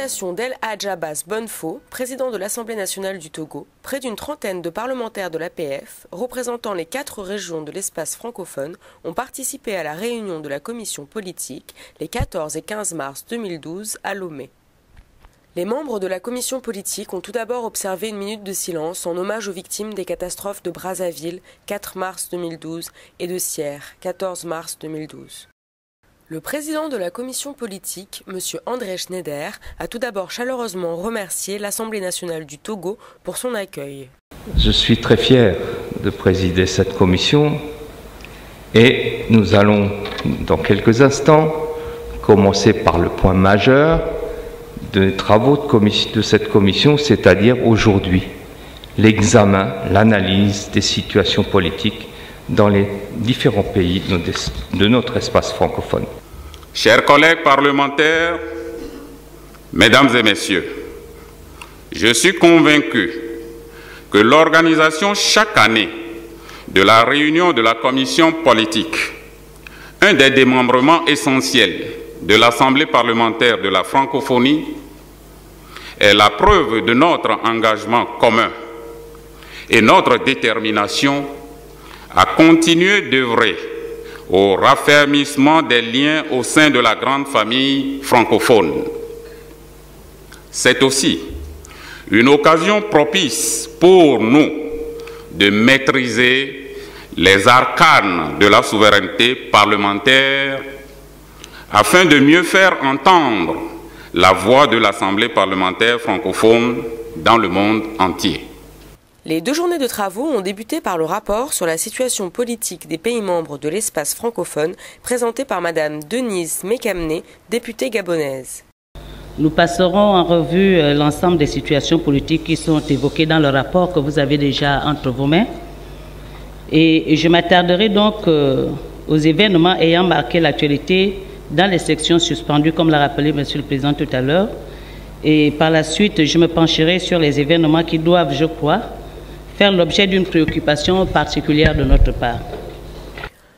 l'arrestation d'El Hadj Abass Bonnefo, président de l'Assemblée nationale du Togo, près d'une trentaine de parlementaires de l'APF, représentant les 4 régions de l'espace francophone, ont participé à la réunion de la commission politique les 14 et 15 mars 2012 à Lomé. Les membres de la commission politique ont tout d'abord observé une minute de silence en hommage aux victimes des catastrophes de Brazzaville, 4 mars 2012, et de Sierre, 14 mars 2012. Le président de la commission politique, M. André Schneider, a tout d'abord chaleureusement remercié l'Assemblée nationale du Togo pour son accueil. Je suis très fier de présider cette commission et nous allons, dans quelques instants, commencer par le point majeur des travaux de cette commission, c'est-à-dire aujourd'hui, l'examen, l'analyse des situations politiques dans les différents pays de notre espace francophone. Chers collègues parlementaires, mesdames et messieurs, je suis convaincu que l'organisation chaque année de la réunion de la commission politique, un des démembrements essentiels de l'Assemblée parlementaire de la francophonie, est la preuve de notre engagement commun et notre détermination à continuer d'œuvrer au raffermissement des liens au sein de la grande famille francophone. C'est aussi une occasion propice pour nous de maîtriser les arcanes de la souveraineté parlementaire afin de mieux faire entendre la voix de l'Assemblée parlementaire francophone dans le monde entier. Les 2 journées de travaux ont débuté par le rapport sur la situation politique des pays membres de l'espace francophone présenté par Mme Denise Mekamne, députée gabonaise. Nous passerons en revue l'ensemble des situations politiques qui sont évoquées dans le rapport que vous avez déjà entre vos mains. Et je m'attarderai donc aux événements ayant marqué l'actualité dans les sections suspendues, comme l'a rappelé M. le Président tout à l'heure. Et par la suite, je me pencherai sur les événements qui doivent, je crois, faire l'objet d'une préoccupation particulière de notre part.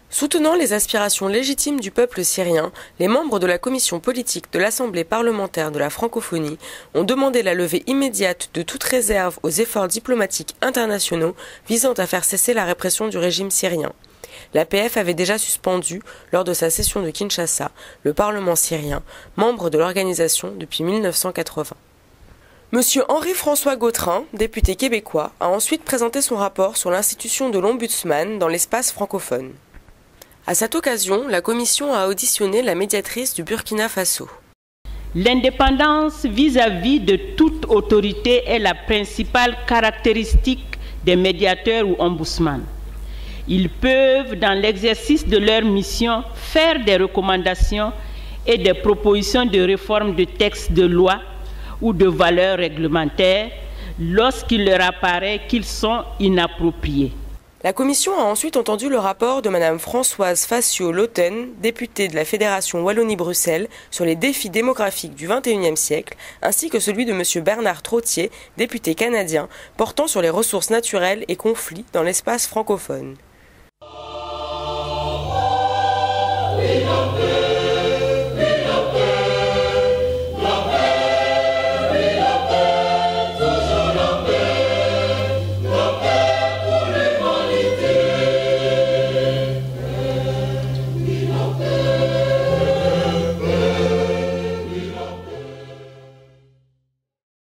Soutenant les aspirations légitimes du peuple syrien, les membres de la commission politique de l'Assemblée parlementaire de la francophonie ont demandé la levée immédiate de toute réserve aux efforts diplomatiques internationaux visant à faire cesser la répression du régime syrien. L'APF avait déjà suspendu, lors de sa session de Kinshasa, le Parlement syrien, membre de l'organisation depuis 1980. Monsieur Henri-François Gautrin, député québécois, a ensuite présenté son rapport sur l'institution de l'Ombudsman dans l'espace francophone. À cette occasion, la commission a auditionné la médiatrice du Burkina Faso. L'indépendance vis-à-vis de toute autorité est la principale caractéristique des médiateurs ou ombudsman. Ils peuvent, dans l'exercice de leur mission, faire des recommandations et des propositions de réforme de textes de loi ou de valeurs réglementaires lorsqu'il leur apparaît qu'ils sont inappropriés. La commission a ensuite entendu le rapport de Mme Françoise Facio-Loten, députée de la Fédération Wallonie-Bruxelles, sur les défis démographiques du XXIe siècle, ainsi que celui de M. Bernard Trottier, député canadien, portant sur les ressources naturelles et conflits dans l'espace francophone.